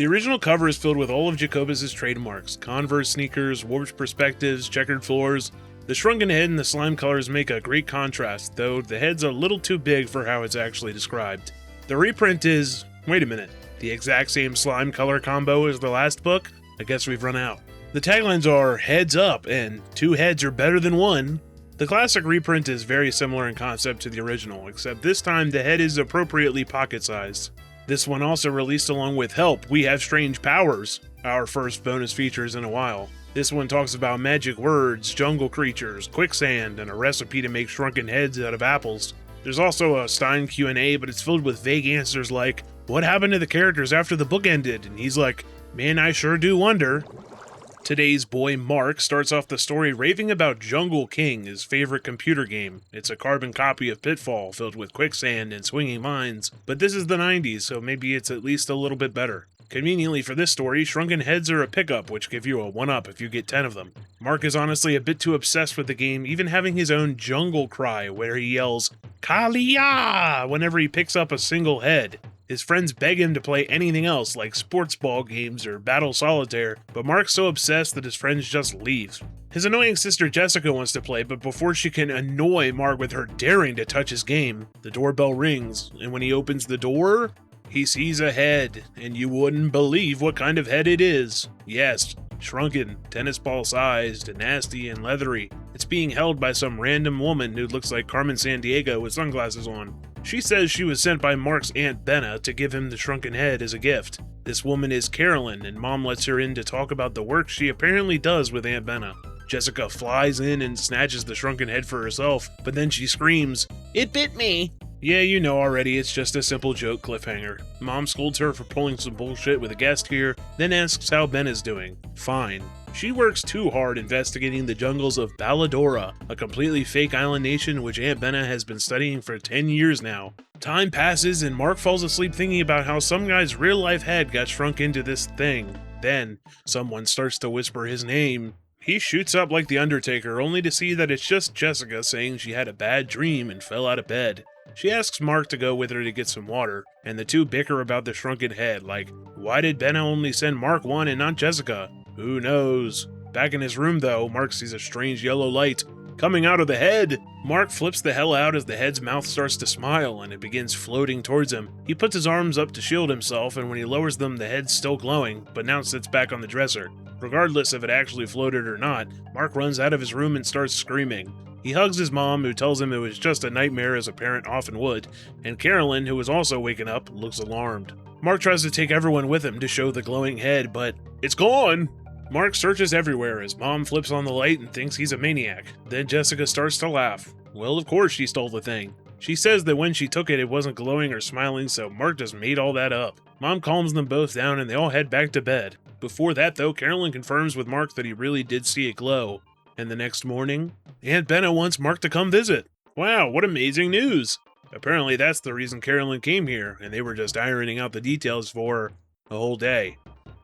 The original cover is filled with all of Jacobus' trademarks: Converse sneakers, warped perspectives, checkered floors. The shrunken head and the slime colors make a great contrast, though the head's a little too big for how it's actually described. The reprint is, wait a minute, the exact same slime color combo as the last book? I guess we've run out. The taglines are heads up and 2 heads are better than 1. The classic reprint is very similar in concept to the original, except this time the head is appropriately pocket-sized. This one also released along with Help, We Have Strange Powers, our first bonus features in a while. This one talks about magic words, jungle creatures, quicksand, and a recipe to make shrunken heads out of apples. There's also a Stein Q&A, but it's filled with vague answers like, what happened to the characters after the book ended? And he's like, man, I sure do wonder. Today's boy Mark starts off the story raving about Jungle King, his favorite computer game. It's a carbon copy of Pitfall, filled with quicksand and swinging mines, but this is the 90s, so maybe it's at least a little bit better. Conveniently for this story, shrunken heads are a pickup, which give you a 1-up if you get 10 of them. Mark is honestly a bit too obsessed with the game, even having his own jungle cry, where he yells, Kalia! Whenever he picks up a single head. His friends beg him to play anything else, like sports ball games or Battle Solitaire, but Mark's so obsessed that his friends just leave. His annoying sister Jessica wants to play, but before she can annoy Mark with her daring to touch his game, the doorbell rings, and when he opens the door, he sees a head, and you wouldn't believe what kind of head it is. Yes, shrunken, tennis ball sized, nasty and leathery. It's being held by some random woman who looks like Carmen Sandiego with sunglasses on. She says she was sent by Mark's Aunt Benna to give him the shrunken head as a gift. This woman is Carolyn, and Mom lets her in to talk about the work she apparently does with Aunt Benna. Jessica flies in and snatches the shrunken head for herself, but then she screams, "It bit me!" Yeah, you know already, it's just a simple joke cliffhanger. Mom scolds her for pulling some bullshit with a guest here, then asks how Ben is doing. Fine. She works too hard investigating the jungles of Balladora, a completely fake island nation which Aunt Benna has been studying for 10 years now. Time passes and Mark falls asleep thinking about how some guy's real-life head got shrunk into this thing. Then, someone starts to whisper his name. He shoots up like the Undertaker, only to see that it's just Jessica saying she had a bad dream and fell out of bed. She asks Mark to go with her to get some water, and the two bicker about the shrunken head, like, why did Benna only send Mark one and not Jessica? Who knows? Back in his room, though, Mark sees a strange yellow light coming out of the head. Mark flips the hell out as the head's mouth starts to smile and it begins floating towards him. He puts his arms up to shield himself, and when he lowers them, the head's still glowing, but now sits back on the dresser. Regardless if it actually floated or not, Mark runs out of his room and starts screaming. He hugs his mom, who tells him it was just a nightmare as a parent often would, and Carolyn, who is also waking up, looks alarmed. Mark tries to take everyone with him to show the glowing head, but it's gone! Mark searches everywhere as Mom flips on the light and thinks he's a maniac. Then Jessica starts to laugh. Well, of course she stole the thing. She says that when she took it, it wasn't glowing or smiling, so Mark just made all that up. Mom calms them both down and they all head back to bed. Before that, though, Carolyn confirms with Mark that he really did see it glow. And the next morning, Aunt Benna wants Mark to come visit. Wow, what amazing news! Apparently that's the reason Carolyn came here, and they were just ironing out the details for a whole day.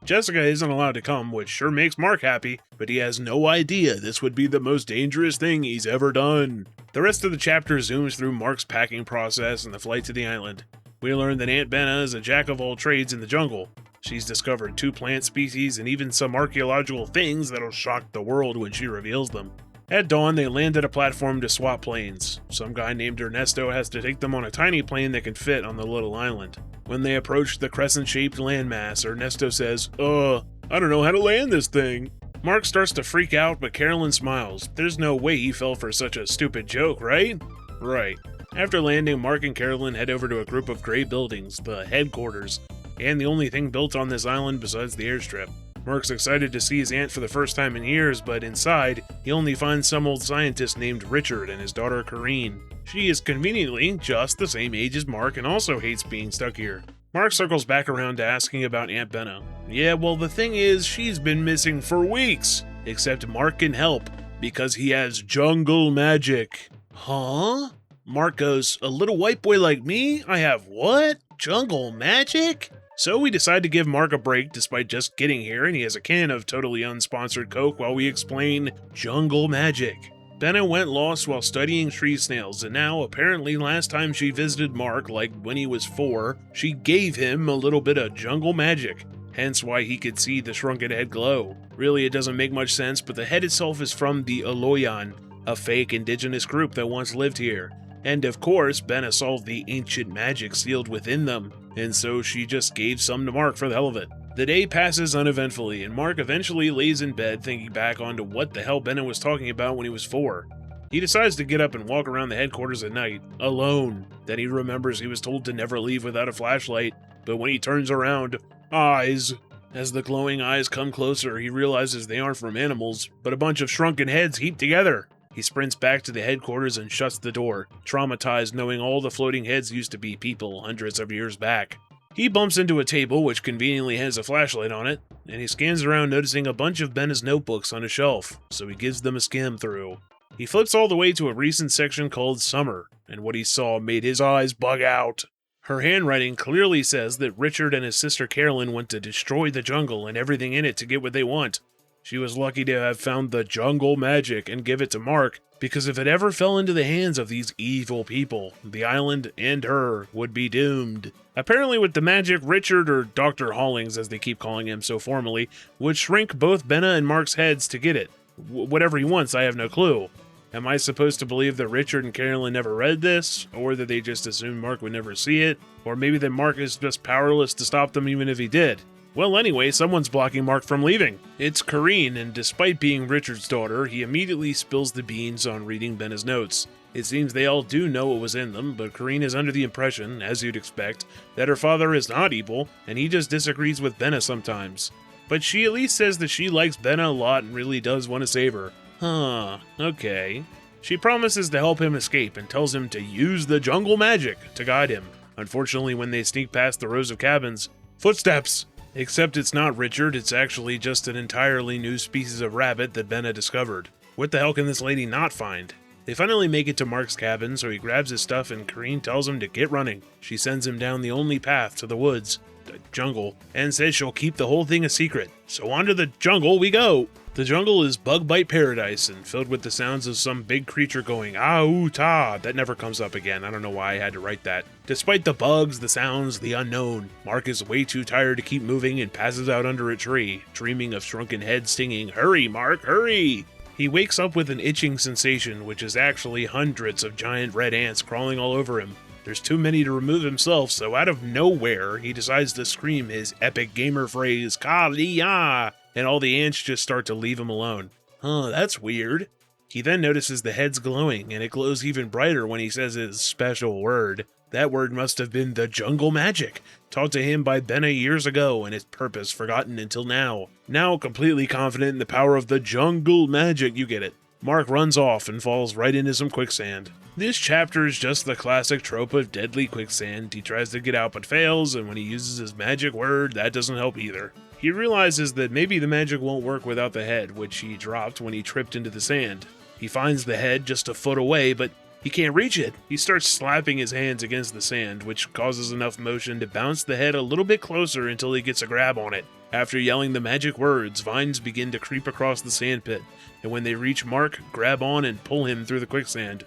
Jessica isn't allowed to come, which sure makes Mark happy, but he has no idea this would be the most dangerous thing he's ever done. The rest of the chapter zooms through Mark's packing process and the flight to the island. We learn that Aunt Benna is a jack of all trades in the jungle. She's discovered 2 plant species and even some archaeological things that'll shock the world when she reveals them. At dawn, they land at a platform to swap planes. Some guy named Ernesto has to take them on a tiny plane that can fit on the little island. When they approach the crescent-shaped landmass, Ernesto says, I don't know how to land this thing. Mark starts to freak out, but Carolyn smiles. There's no way he fell for such a stupid joke, right? Right. After landing, Mark and Carolyn head over to a group of gray buildings, the headquarters, and the only thing built on this island besides the airstrip. Mark's excited to see his aunt for the first time in years, but inside, he only finds some old scientist named Richard and his daughter Corrine. She is conveniently just the same age as Mark and also hates being stuck here. Mark circles back around to asking about Aunt Benna. Yeah, well, the thing is, she's been missing for weeks. Except Mark can help, because he has jungle magic. Huh? Mark goes, a little white boy like me? I have what? Jungle magic? So we decide to give Mark a break despite just getting here, and he has a can of totally unsponsored Coke while we explain jungle magic. Benna went lost while studying tree snails, and now, apparently last time she visited Mark, like when he was 4, she gave him a little bit of jungle magic. hence why he could see the shrunken head glow. Really, it doesn't make much sense, but the head itself is from the Aloyan, a fake indigenous group that once lived here. And of course, Benna solved the ancient magic sealed within them, and so she just gave some to Mark for the hell of it. The day passes uneventfully, and Mark eventually lays in bed thinking back onto what the hell Benna was talking about when he was 4. He decides to get up and walk around the headquarters at night, alone. Then he remembers he was told to never leave without a flashlight, but when he turns around, eyes. As the glowing eyes come closer, he realizes they aren't from animals, but a bunch of shrunken heads heaped together. He sprints back to the headquarters and shuts the door, traumatized knowing all the floating heads used to be people hundreds of years back. He bumps into a table which conveniently has a flashlight on it, and he scans around noticing a bunch of Benna's notebooks on a shelf, so he gives them a skim through. He flips all the way to a recent section called Summer, and what he saw made his eyes bug out. Her handwriting clearly says that Richard and his sister Carolyn went to destroy the jungle and everything in it to get what they want. She was lucky to have found the jungle magic and give it to Mark, because if it ever fell into the hands of these evil people, the island and her would be doomed. Apparently with the magic, Richard, or Dr. Hollings as they keep calling him so formally, would shrink both Benna and Mark's heads to get it. Whatever he wants, I have no clue. Am I supposed to believe that Richard and Carolyn never read this, or that they just assumed Mark would never see it, or maybe that Mark is just powerless to stop them even if he did? Well, anyway, someone's blocking Mark from leaving. It's Corrine, and despite being Richard's daughter, he immediately spills the beans on reading Benna's notes. It seems they all do know what was in them, but Corrine is under the impression, as you'd expect, that her father is not evil, and he just disagrees with Benna sometimes. But she at least says that she likes Benna a lot and really does want to save her. Huh, okay. She promises to help him escape and tells him to use the jungle magic to guide him. Unfortunately, when they sneak past the rows of cabins, footsteps! Except it's not Richard, it's actually just an entirely new species of rabbit that Benna discovered. What the hell can this lady not find? They finally make it to Mark's cabin, so he grabs his stuff and Corrine tells him to get running. She sends him down the only path to the woods, the jungle, and says she'll keep the whole thing a secret. So on to the jungle we go! The jungle is bug bite paradise and filled with the sounds of some big creature going ah-oo-ta. That never comes up again. I don't know why I had to write that. Despite the bugs, the sounds, the unknown, Mark is way too tired to keep moving and passes out under a tree, dreaming of shrunken heads singing, "Hurry, Mark, hurry!" He wakes up with an itching sensation, which is actually hundreds of giant red ants crawling all over him. There's too many to remove himself, so out of nowhere, he decides to scream his epic gamer phrase, "Ka-li-ya!" and all the ants just start to leave him alone. Huh, that's weird. He then notices the head's glowing, and it glows even brighter when he says his special word. That word must have been the jungle magic, taught to him by Benna years ago, and its purpose forgotten until now. Now completely confident in the power of the jungle magic, you get it. Mark runs off and falls right into some quicksand. This chapter is just the classic trope of deadly quicksand. He tries to get out but fails, and when he uses his magic word, that doesn't help either. He realizes that maybe the magic won't work without the head, which he dropped when he tripped into the sand. He finds the head just a foot away, but he can't reach it. He starts slapping his hands against the sand, which causes enough motion to bounce the head a little bit closer until he gets a grab on it. After yelling the magic words, vines begin to creep across the sandpit, and when they reach Mark, grab on and pull him through the quicksand.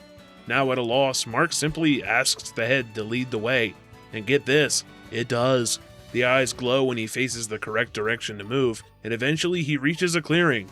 Now at a loss, Mark simply asks the head to lead the way. And get this, it does. The eyes glow when he faces the correct direction to move, and eventually he reaches a clearing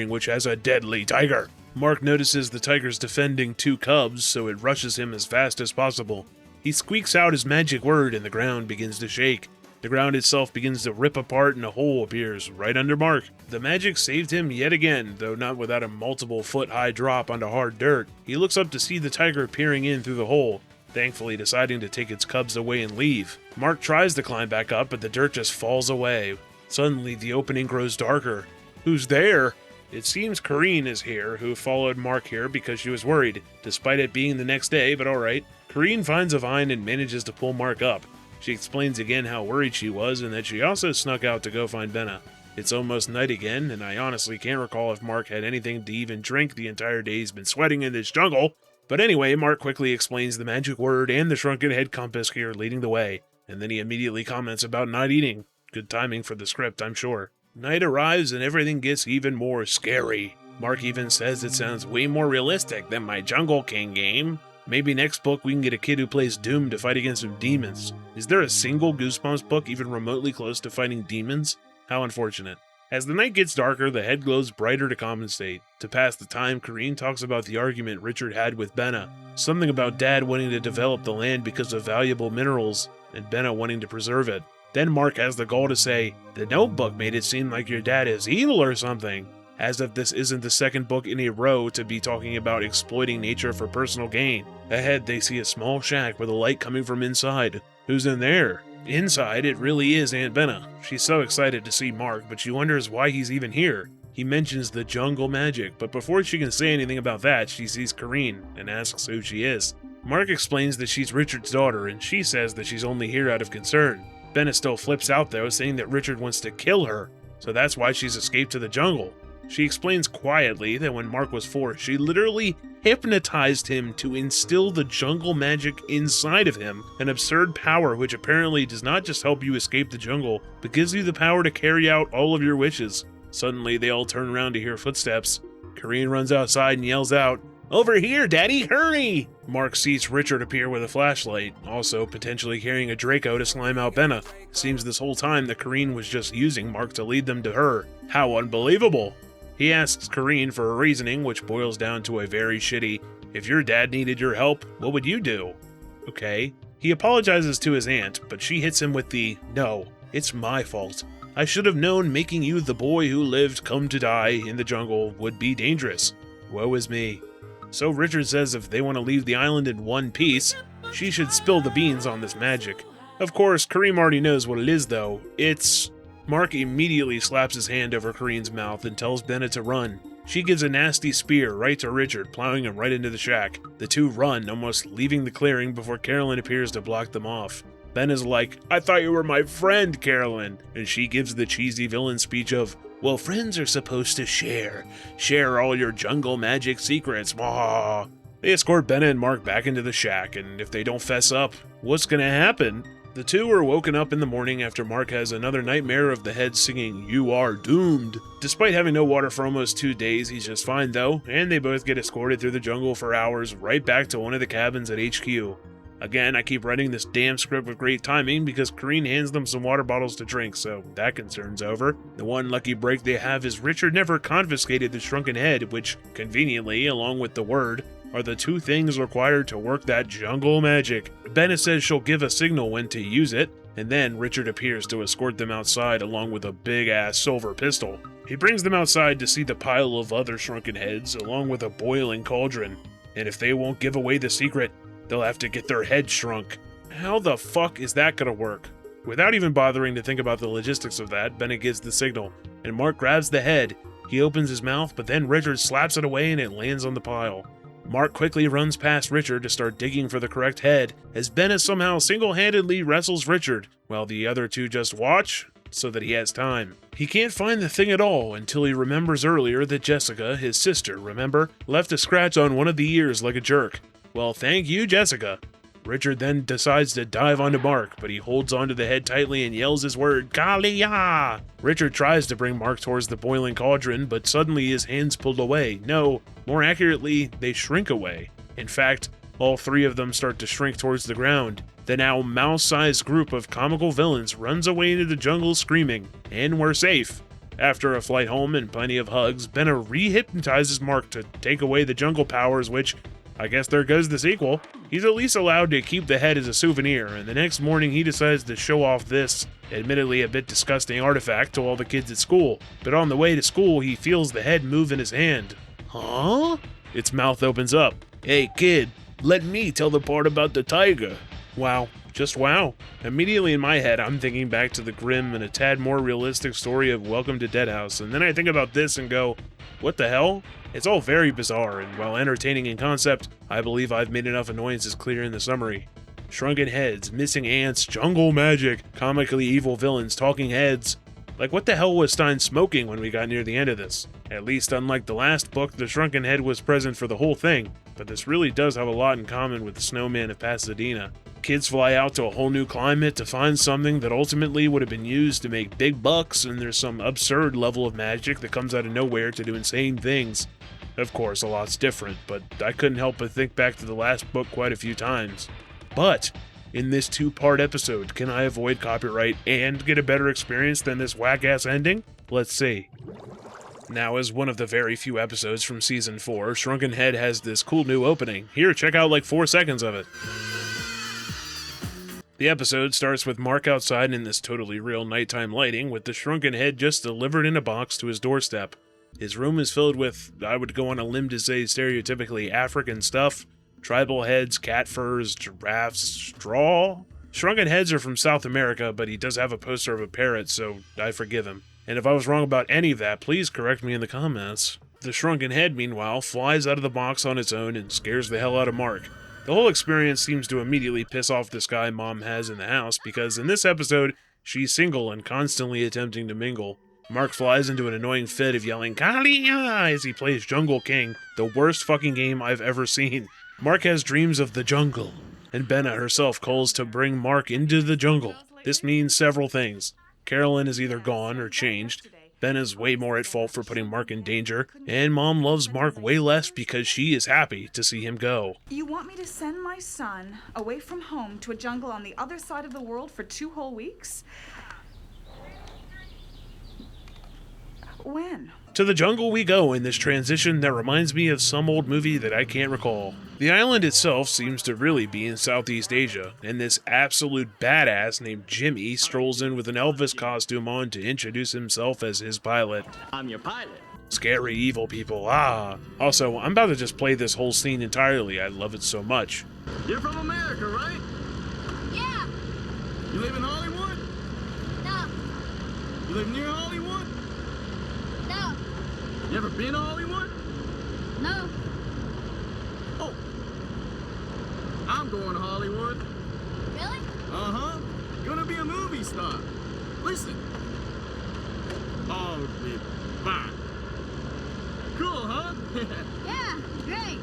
which has a deadly tiger. Mark notices the tiger's defending 2 cubs, so it rushes him as fast as possible. He squeaks out his magic word and the ground begins to shake. The ground itself begins to rip apart and a hole appears right under Mark. The magic saved him yet again, though not without a multiple foot-high drop onto hard dirt. He looks up to see the tiger peering in through the hole, thankfully deciding to take its cubs away and leave. Mark tries to climb back up, but the dirt just falls away. Suddenly, the opening grows darker. Who's there? It seems Corrine is here, who followed Mark here because she was worried, despite it being the next day, but alright. Corrine finds a vine and manages to pull Mark up. She explains again how worried she was and that she also snuck out to go find Benna. It's almost night again, and I honestly can't recall if Mark had anything to even drink the entire day he's been sweating in this jungle. But anyway, Mark quickly explains the magic word and the shrunken head compass here leading the way, and then he immediately comments about not eating. Good timing for the script, I'm sure. Night arrives and everything gets even more scary. Mark even says it sounds way more realistic than my Jungle King game. Maybe next book we can get a kid who plays Doom to fight against some demons. Is there a single Goosebumps book even remotely close to fighting demons? How unfortunate. As the night gets darker, the head glows brighter to compensate. To pass the time, Kareen talks about the argument Richard had with Benna. Something about Dad wanting to develop the land because of valuable minerals, and Benna wanting to preserve it. Then Mark has the gall to say, "The notebook made it seem like your dad is evil or something." As if this isn't the second book in a row to be talking about exploiting nature for personal gain. Ahead, they see a small shack with a light coming from inside. Who's in there? Inside, it really is Aunt Benna. She's so excited to see Mark, but she wonders why he's even here. He mentions the jungle magic, but before she can say anything about that, she sees Kareen and asks who she is. Mark explains that she's Richard's daughter, and she says that she's only here out of concern. Benna still flips out though, saying that Richard wants to kill her, so that's why she's escaped to the jungle. She explains quietly that when Mark was 4, she literally hypnotized him to instill the jungle magic inside of him, an absurd power which apparently does not just help you escape the jungle, but gives you the power to carry out all of your wishes. Suddenly, they all turn around to hear footsteps. Kareen runs outside and yells out, "Over here, Daddy, hurry!" Mark sees Richard appear with a flashlight, also potentially carrying a Draco to slime out Benna. Seems this whole time that Kareen was just using Mark to lead them to her. How unbelievable! He asks Kareen for a reasoning, which boils down to a very shitty, "If your dad needed your help, what would you do?" Okay. He apologizes to his aunt, but she hits him with the, "No, it's my fault. I should have known making you the boy who lived come to die in the jungle would be dangerous. Woe is me." So Richard says if they want to leave the island in one piece, she should spill the beans on this magic. Of course, Kareem already knows what it is though. It's... Mark immediately slaps his hand over Kareen's mouth and tells Benna to run. She gives a nasty spear right to Richard, plowing him right into the shack. The two run, almost leaving the clearing before Carolyn appears to block them off. Benna's like, "I thought you were my friend, Carolyn," and she gives the cheesy villain speech of, "Well, friends are supposed to share. Share all your jungle magic secrets, wah." They escort Benna and Mark back into the shack, and if they don't fess up, what's gonna happen? The two are woken up in the morning after Mark has another nightmare of the head singing, "You are doomed." Despite having no water for almost 2 days, he's just fine though, and they both get escorted through the jungle for hours right back to one of the cabins at HQ. Again, I keep writing this damn script with great timing because Kareen hands them some water bottles to drink, so that concern's over. The one lucky break they have is Richard never confiscated the shrunken head, which, conveniently, along with the word, are the two things required to work that jungle magic. Benna says she'll give a signal when to use it, and then Richard appears to escort them outside along with a big-ass silver pistol. He brings them outside to see the pile of other shrunken heads, along with a boiling cauldron, and if they won't give away the secret, they'll have to get their heads shrunk. How the fuck is that gonna work? Without even bothering to think about the logistics of that, Benna gives the signal, and Mark grabs the head. He opens his mouth, but then Richard slaps it away and it lands on the pile. Mark quickly runs past Richard to start digging for the correct head, as Benna somehow single-handedly wrestles Richard, while the other two just watch, so that he has time. He can't find the thing at all until he remembers earlier that Jessica, his sister, remember, left a scratch on one of the ears like a jerk. Well, thank you, Jessica. Richard then decides to dive onto Mark, but he holds onto the head tightly and yells his word, "Kalia!" Richard tries to bring Mark towards the boiling cauldron, but suddenly his hands pulled away. No, more accurately, they shrink away. In fact, all three of them start to shrink towards the ground. The now mouse-sized group of comical villains runs away into the jungle screaming, and we're safe. After a flight home and plenty of hugs, Benna re-hypnotizes Mark to take away the jungle powers, which, I guess there goes the sequel. He's at least allowed to keep the head as a souvenir, and the next morning he decides to show off this, admittedly a bit disgusting artifact to all the kids at school. But on the way to school, he feels the head move in his hand. Huh? Its mouth opens up. "Hey kid, let me tell the part about the tiger." Wow. Just wow. Immediately in my head, I'm thinking back to the grim and a tad more realistic story of Welcome to Deadhouse, and then I think about this and go, what the hell? It's all very bizarre, and while entertaining in concept, I believe I've made enough annoyances clear in the summary. Shrunken heads, missing ants, jungle magic, comically evil villains, talking heads. Like, what the hell was Stein smoking when we got near the end of this? At least, unlike the last book, the shrunken head was present for the whole thing, but this really does have a lot in common with the Snowman of Pasadena. Kids fly out to a whole new climate to find something that ultimately would have been used to make big bucks, and there's some absurd level of magic that comes out of nowhere to do insane things. Of course, a lot's different, but I couldn't help but think back to the last book quite a few times. But in this 2-part episode, can I avoid copyright and get a better experience than this whack-ass ending? Let's see. Now, as one of the very few episodes from Season 4, Shrunken Head has this cool new opening. Here, check out like 4 seconds of it. The episode starts with Mark outside in this totally real nighttime lighting, with the Shrunken Head just delivered in a box to his doorstep. His room is filled with, I would go on a limb to say, stereotypically African stuff. Tribal heads, cat furs, giraffes, straw. Shrunken Heads are from South America, but he does have a poster of a parrot, so I forgive him. And if I was wrong about any of that, please correct me in the comments. The Shrunken Head, meanwhile, flies out of the box on its own and scares the hell out of Mark. The whole experience seems to immediately piss off this guy Mom has in the house, because in this episode, she's single and constantly attempting to mingle. Mark flies into an annoying fit of yelling "Kalia" as he plays Jungle King, the worst fucking game I've ever seen. Mark has dreams of the jungle, and Benna herself calls to bring Mark into the jungle. This means several things. Carolyn is either gone or changed, Benna's way more at fault for putting Mark in danger, and Mom loves Mark way less because she is happy to see him go. You want me to send my son away from home to a jungle on the other side of the world for 2 whole weeks? When? To the jungle we go in this transition that reminds me of some old movie that I can't recall. The island itself seems to really be in Southeast Asia, and this absolute badass named Jimmy strolls in with an Elvis costume on to introduce himself as his pilot. I'm your pilot. Scary evil people, ah. Also, I'm about to just play this whole scene entirely, I love it so much. You're from America, right? Yeah. You live in Hollywood? No. You live near Hollywood? No. You ever been to Hollywood? No. Oh. I'm going to Hollywood. Really? Uh-huh. Gonna be a movie star. Listen. I'll be back. Cool, huh? Yeah. Great.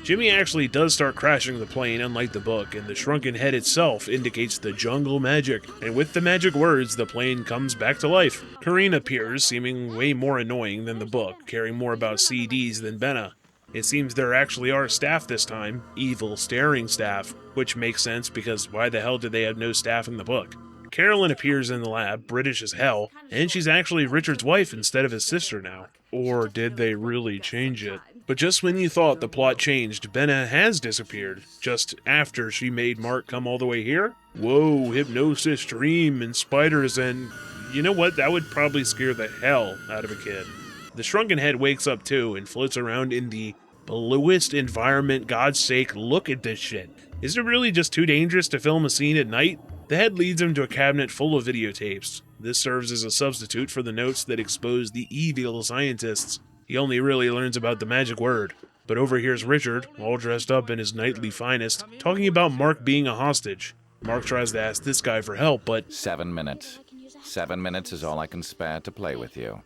Jimmy actually does start crashing the plane, unlike the book, and the Shrunken Head itself indicates the jungle magic, and with the magic words, the plane comes back to life. Kareen appears, seeming way more annoying than the book, caring more about CDs than Benna. It seems there actually are staff this time, evil staring staff, which makes sense because why the hell did they have no staff in the book? Carolyn appears in the lab, British as hell, and she's actually Richard's wife instead of his sister now. Or did they really change it? But just when you thought the plot changed, Benna has disappeared, just after she made Mark come all the way here? Whoa, hypnosis, dream, and spiders, and you know what? That would probably scare the hell out of a kid. The Shrunken Head wakes up too and floats around in the bluest environment. God's sake, look at this shit. Is it really just too dangerous to film a scene at night? The head leads him to a cabinet full of videotapes. This serves as a substitute for the notes that expose the evil scientists. He only really learns about the magic word, but overhears Richard, all dressed up in his knightly finest, talking about Mark being a hostage. Mark tries to ask this guy for help, but 7 minutes. 7 minutes is all I can spare to play with you.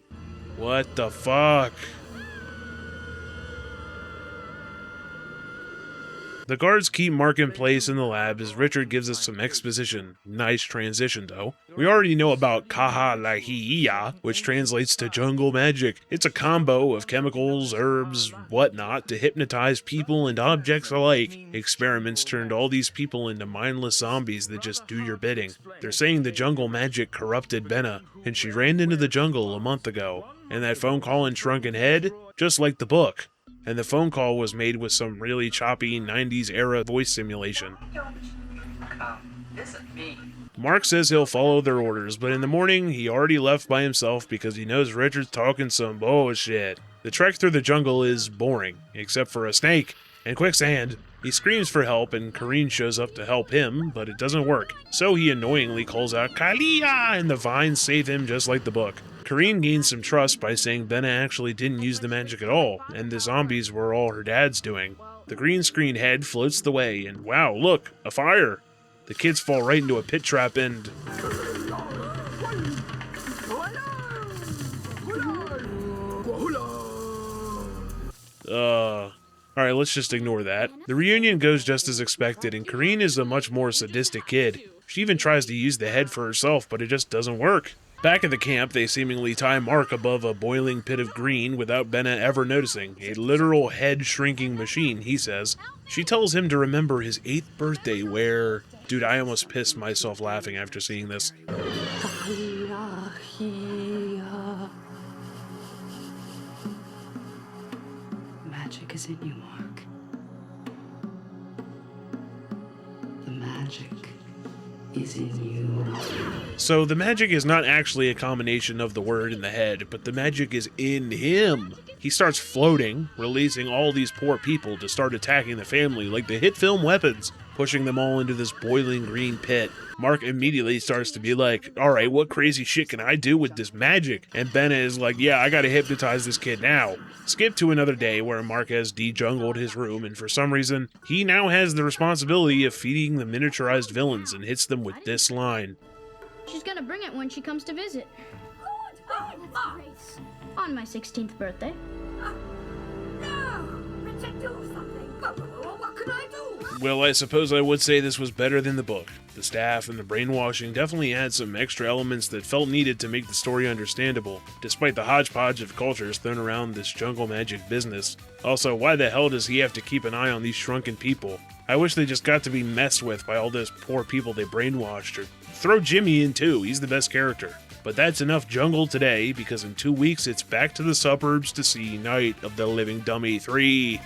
what the fuck? The guards keep Mark in place in the lab as Richard gives us some exposition. Nice transition, though. We already know about Kahalahiya, which translates to jungle magic. It's a combo of chemicals, herbs, whatnot, to hypnotize people and objects alike. Experiments turned all these people into mindless zombies that just do your bidding. They're saying the jungle magic corrupted Benna, and she ran into the jungle a month ago. And that phone call in Shrunken Head? Just like the book. And the phone call was made with some really choppy 90s era voice simulation. Mark says he'll follow their orders, but in the morning he already left by himself because he knows Richard's talking some bullshit. The trek through the jungle is boring, except for a snake and quicksand. He screams for help and Kareen shows up to help him, but it doesn't work. So he annoyingly calls out Kalia and the vines save him just like the book. Kareen gains some trust by saying Benna actually didn't use the magic at all, and the zombies were all her dad's doing. The green screen head floats the way, and wow, look, a fire! The kids fall right into a pit trap and... Alright, let's just ignore that. The reunion goes just as expected, and Kareen is a much more sadistic kid. She even tries to use the head for herself, but it just doesn't work. Back at the camp, they seemingly tie Mark above a boiling pit of green without Benna ever noticing. A literal head-shrinking machine, he says. She tells him to remember his 8th birthday where... Dude, I almost pissed myself laughing after seeing this. Magic is in you, Mark. The magic is in you. So the magic is not actually a combination of the word and the head, but the magic is in him. He starts floating, releasing all these poor people to start attacking the family like the hit film Weapons, pushing them all into this boiling green pit. Mark immediately starts to be like, alright, what crazy shit can I do with this magic? And Benna is like, yeah, I gotta hypnotize this kid now. Skip to another day where Mark has de-jungled his room, and for some reason, he now has the responsibility of feeding the miniaturized villains and hits them with this line. She's gonna bring it when she comes to visit. On my 16th birthday. Well, I suppose I would say this was better than the book. The staff and the brainwashing definitely had some extra elements that felt needed to make the story understandable, despite the hodgepodge of cultures thrown around this jungle magic business. Also, why the hell does he have to keep an eye on these shrunken people? I wish they just got to be messed with by all those poor people they brainwashed, or throw Jimmy in too, he's the best character. But that's enough jungle today, because in 2 weeks it's back to the suburbs to see Night of the Living Dummy 3.